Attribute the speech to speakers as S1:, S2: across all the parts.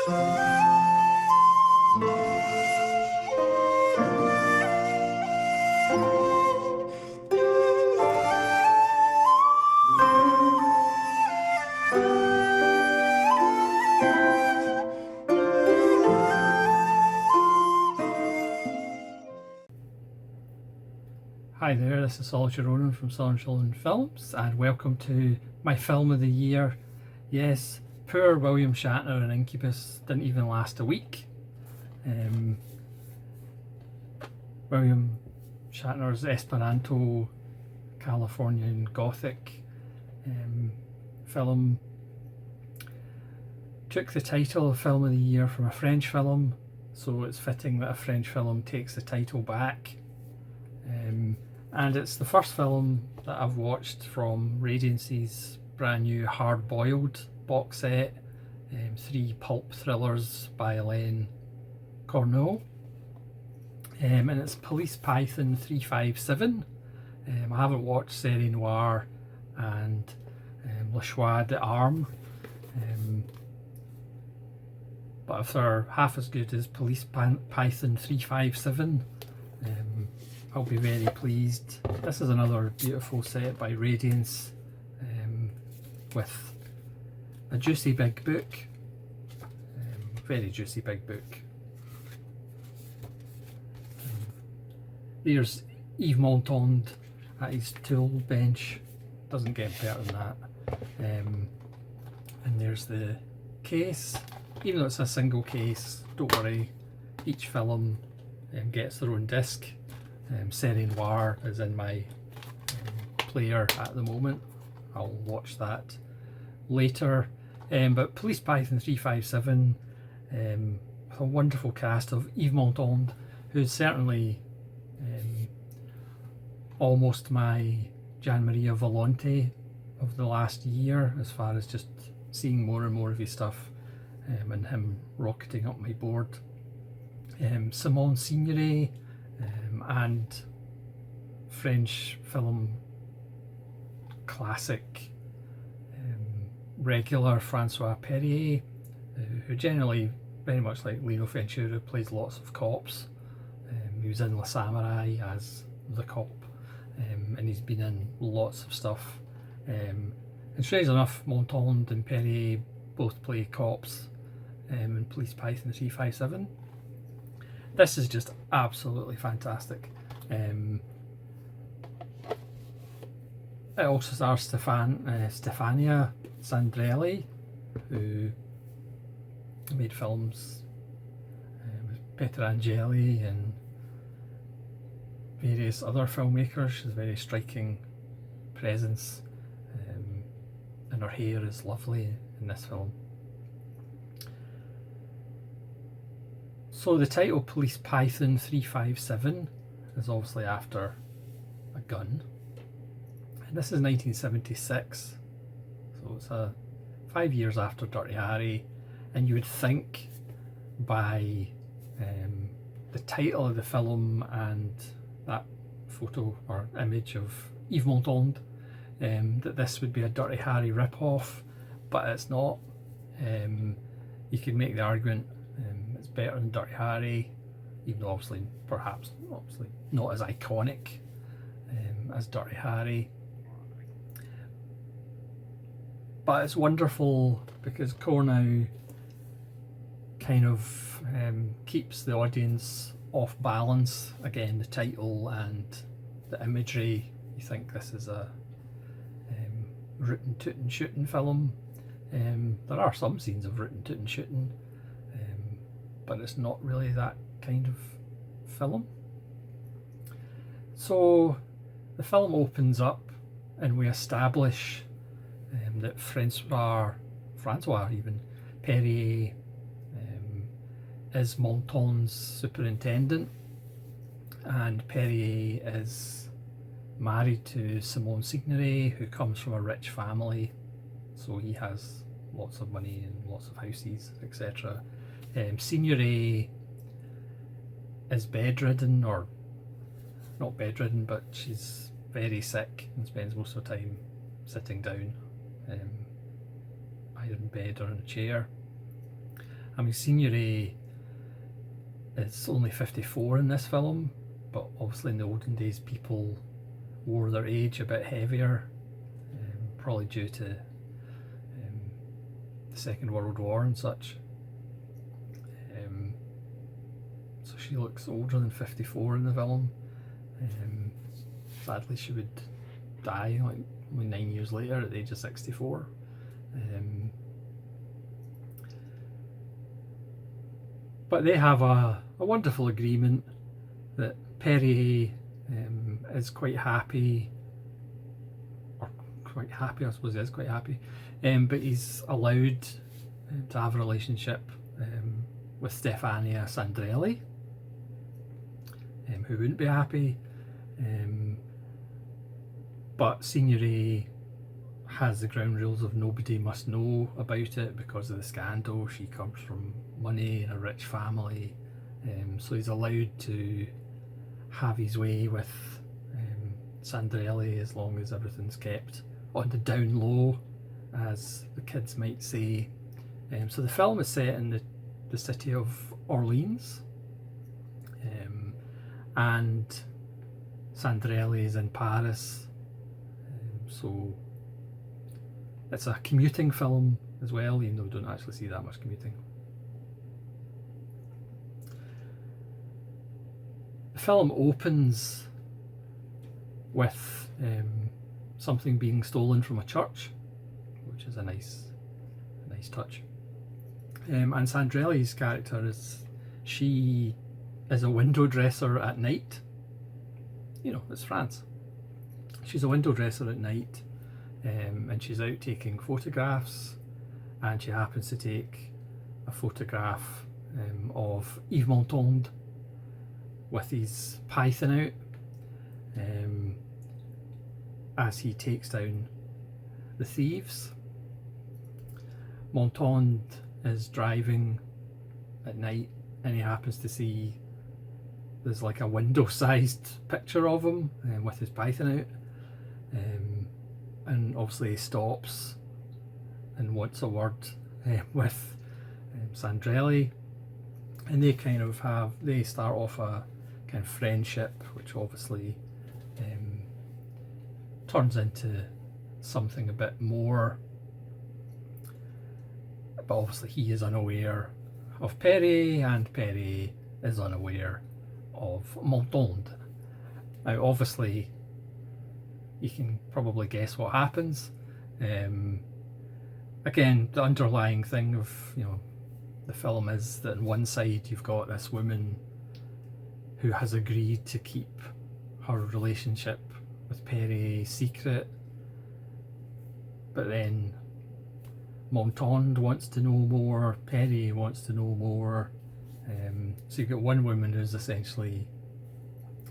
S1: Hi there, this is Solitaire Ronan from Solitaire Films, and welcome to my film of the year. Yes, poor William Shatner in Incubus didn't even last a week. William Shatner's Esperanto Californian Gothic film took the title of Film of the Year from a French film, so it's fitting that a French film takes the title back. And it's the first film that I've watched from Radiance's brand new Hard Boiled box set, 3 pulp thrillers by Alain Corneau, and it's Police Python 357. I haven't watched Série Noire and Le Choix d'Armes, but if they're half as good as Police Python 357, I'll be very pleased. This is another beautiful set by Radiance, with a juicy big book, very juicy big book. There's Yves Montand at his tool bench, doesn't get better than that. And there's the case. Even though it's a single case, don't worry, each film gets their own disc. Série Noire is in my player at the moment. I'll watch that later. But Police Python 357, with a wonderful cast of Yves Montand, who's certainly almost my Gian Maria Volonté of the last year, as far as just seeing more and more of his stuff, and him rocketing up my board. Simone Signoret, and French film classic regular Francois Perrier, who generally, very much like Lino Ventura, plays lots of cops. He was in La Samurai as the cop, and he's been in lots of stuff. And strange enough, Montand and Perrier both play cops in Police Python 357. This is just absolutely fantastic. It also stars Stefania Sandrelli, who made films with Peter Angeli and various other filmmakers. She's a very striking presence, and her hair is lovely in this film. So the title Police Python 357 is obviously after a gun, and this is 1976, so it's 5 years after Dirty Harry, and you would think by the title of the film and that photo or image of Yves Montand that this would be a Dirty Harry rip-off, but it's not. You could make the argument it's better than Dirty Harry, even though obviously not as iconic as Dirty Harry. But it's wonderful because Corneau kind of keeps the audience off balance. Again, the title and the imagery, you think this is a rootin' tootin' shooting film. There are some scenes of rootin' tootin' shooting, but it's not really that kind of film. So the film opens up and we establish that Francois even Perrier is Montand's superintendent, and Perrier is married to Simone Signoret, who comes from a rich family, so he has lots of money and lots of houses, etc. Signoret is bedridden, or not bedridden, but she's very sick and spends most of the time sitting down, either in bed or in a chair. I mean, Signoret is only 54 in this film, but obviously in the olden days people wore their age a bit heavier, probably due to the Second World War and such. So she looks older than 54 in the film. Sadly, she would die like only 9 years later at the age of 64. But they have a wonderful agreement that Perrier is quite happy, or quite happy, I suppose he is quite happy, but he's allowed to have a relationship with Stefania Sandrelli, who wouldn't be happy. But Signoret has the ground rules of nobody must know about it because of the scandal. She comes from money and a rich family, so he's allowed to have his way with Sandrelli as long as everything's kept on the down low, as the kids might say. So the film is set in the city of Orleans, and Sandrelli is in Paris, so it's a commuting film as well, even though we don't actually see that much commuting. The film opens with something being stolen from a church, which is a nice touch. And Sandrelli's character she is a window dresser at night. You know, it's France. She's a window dresser at night, and she's out taking photographs, and she happens to take a photograph of Yves Montand with his python out, as he takes down the thieves. Montand is driving at night, and he happens to see there's like a window-sized picture of him with his python out, and obviously he stops and wants a word with Sandrelli, and they start off a kind of friendship, which obviously turns into something a bit more. But obviously he is unaware of Perrier, and Perrier is unaware of Montand. Now obviously you can probably guess what happens. Again, the underlying thing of the film is that on one side you've got this woman who has agreed to keep her relationship with Perrier secret, but then Montand wants to know more, Perrier wants to know more. So you've got one woman who's essentially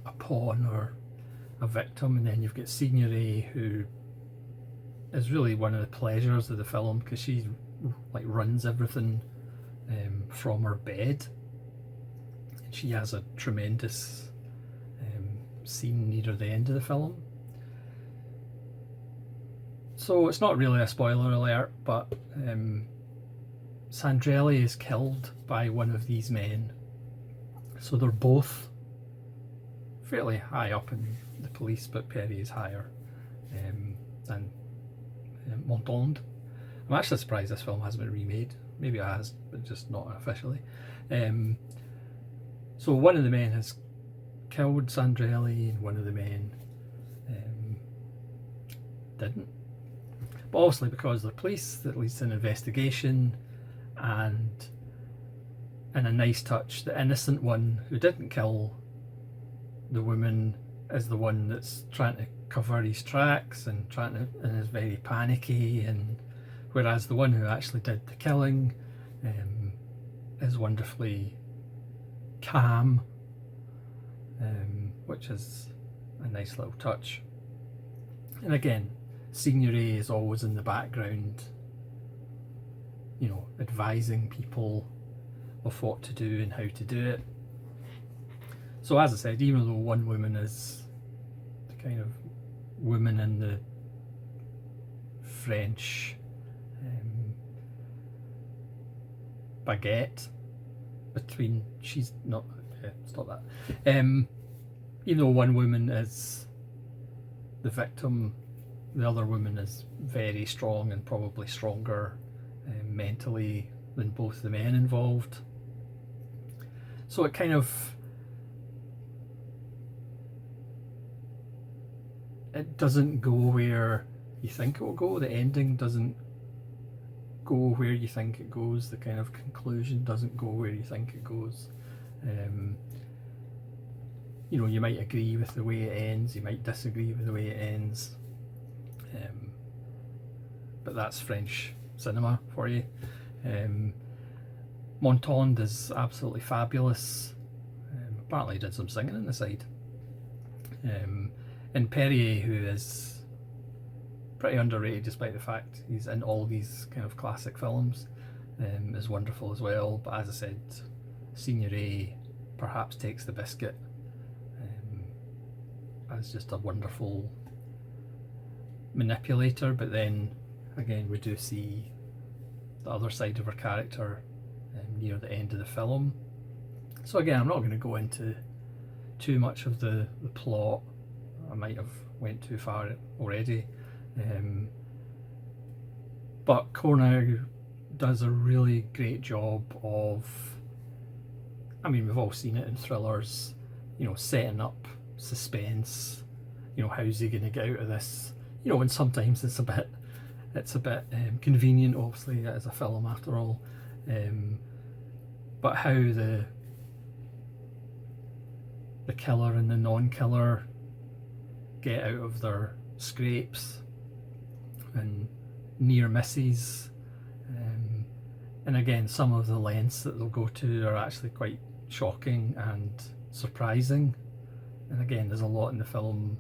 S1: a pawn or a victim, and then you've got Signoret, who is really one of the pleasures of the film because she like runs everything from her bed, and she has a tremendous scene near the end of the film. So it's not really a spoiler alert, but Sandrelli is killed by one of these men. So they're both fairly high up in the police, but Perrier is higher than Montand. I'm actually surprised this film hasn't been remade. Maybe it has, but just not officially. So one of the men has killed Sandrelli, and one of the men didn't. But obviously because they're police, that leads to an investigation, and in a nice touch, the innocent one who didn't kill the woman is the one that's trying to cover his tracks and is very panicky, and whereas the one who actually did the killing is wonderfully calm, which is a nice little touch. And again, Signoret is always in the background, advising people of what to do and how to do it. So as I said, even though one woman is the kind of woman in the French baguette between, she's not, it's not that. You know, one woman is the victim, the other woman is very strong and probably stronger mentally than both the men involved. So it kind of, it doesn't go where you think it will go. The ending doesn't go where you think it goes. The kind of conclusion doesn't go where you think it goes. You know, you might agree with the way it ends, you might disagree with the way it ends, but that's French cinema for you. Montand is absolutely fabulous. Apparently did some singing on the side. And Perrier, who is pretty underrated despite the fact he's in all these kind of classic films, is wonderful as well. But as I said, Signoret perhaps takes the biscuit as just a wonderful manipulator. But then again, we do see the other side of her character near the end of the film. So again, I'm not going to go into too much of the plot. I might have went too far already. But Corneau does a really great job of, I mean, we've all seen it in thrillers, you know, setting up suspense, you know, how's he going to get out of this, you know, and sometimes it's a bit convenient, obviously it is a film after all, but how the killer and the non-killer get out of their scrapes and near misses, and again, some of the lengths that they'll go to are actually quite shocking and surprising. And again, there's a lot in the film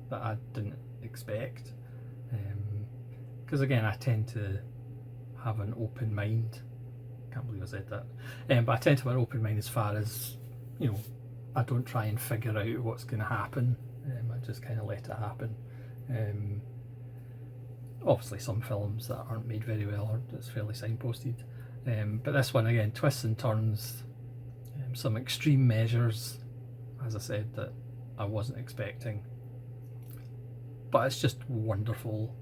S1: that I didn't expect, because again, I tend to have an open mind. Can't believe I said that. But I tend to have an open mind as far as, you know, I don't try and figure out what's going to happen. I just kind of let it happen. Obviously some films that aren't made very well are just fairly signposted, but this one, again, twists and turns, some extreme measures, as I said, that I wasn't expecting, but it's just wonderful.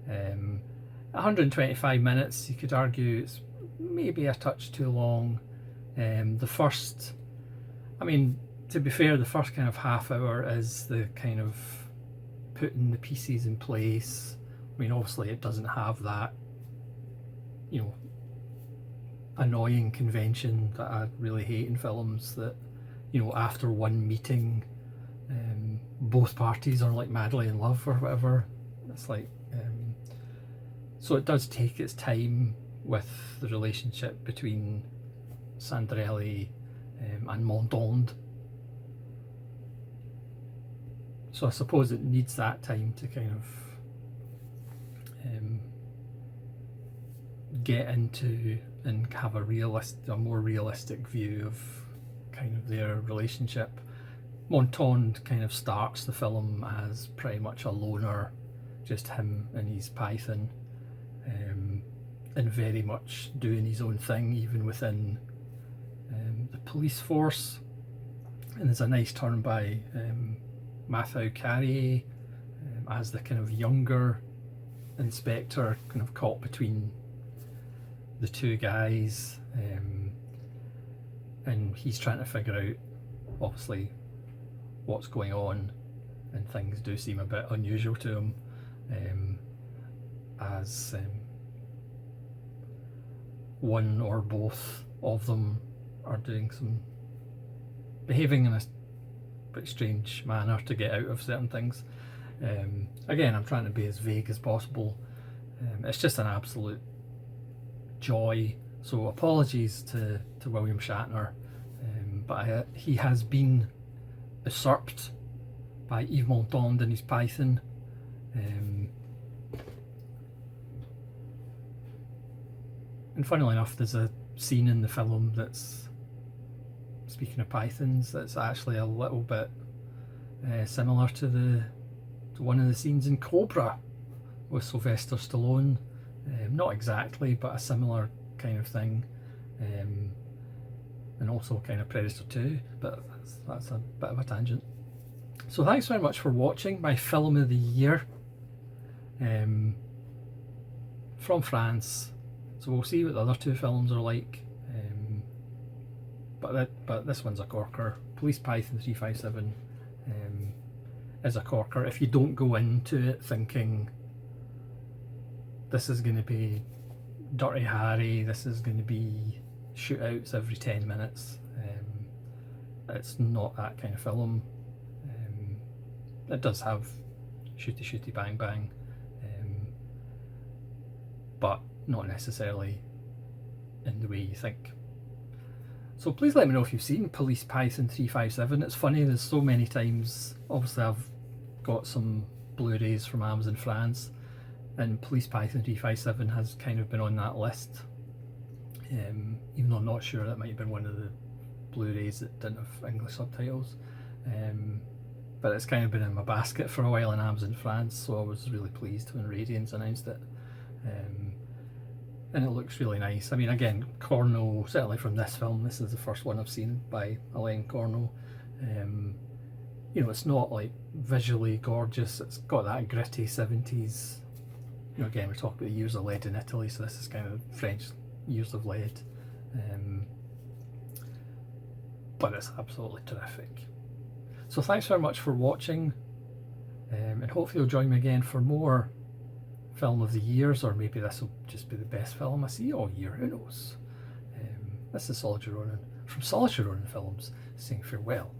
S1: 125 minutes, you could argue it's maybe a touch too long. The first, I mean, to be fair, the first kind of half hour is the kind of putting the pieces in place. I mean, obviously it doesn't have that, you know, annoying convention that I really hate in films, that, you know, after one meeting, both parties are like madly in love or whatever. It's like, so it does take its time with the relationship between Sandrelli and Montand. So I suppose it needs that time to kind of get into and have a more realistic view of kind of their relationship. Montand kind of starts the film as pretty much a loner, just him and his python, and very much doing his own thing even within the police force. And there's a nice turn by Mathieu Carrier as the kind of younger inspector, kind of caught between the two guys, and he's trying to figure out, obviously, what's going on, and things do seem a bit unusual to him, as one or both of them are behaving in a pretty strange manner to get out of certain things. Again, I'm trying to be as vague as possible. It's just an absolute joy. So apologies to William Shatner, but he has been usurped by Yves Montand and his python. And funnily enough, there's a scene in the film that's, speaking of pythons, that's actually a little bit similar to one of the scenes in Cobra with Sylvester Stallone. Not exactly, but a similar kind of thing. and also kind of Predator 2, but that's a bit of a tangent. So thanks very much for watching my film of the year from France. So we'll see what the other two films are like, but this one's a corker. Police Python 357 is a corker. If you don't go into it thinking this is going to be Dirty Harry, this is going to be shootouts every 10 minutes, it's not that kind of film. It does have shooty shooty bang bang, but not necessarily in the way you think. So please let me know if you've seen Police Python 357. It's funny, there's so many times, obviously I've got some Blu-rays from Amazon France, and Police Python 357 has kind of been on that list, even though I'm not sure, that might have been one of the Blu-rays that didn't have English subtitles, but it's kind of been in my basket for a while in Amazon France, so I was really pleased when Radiance announced it. And it looks really nice. I mean, again, Corneau, certainly from this film, this is the first one I've seen by Alain Corneau. You know, it's not like visually gorgeous, it's got that gritty 70s, you know, again, we talk about the years of lead in Italy, so this is kind of French years of lead. But it's absolutely terrific. So thanks very much for watching, and hopefully you'll join me again for more film of the years, or maybe this will just be the best film I see all year, who knows. This is Solid Ronan from Solid Ronan Films saying farewell.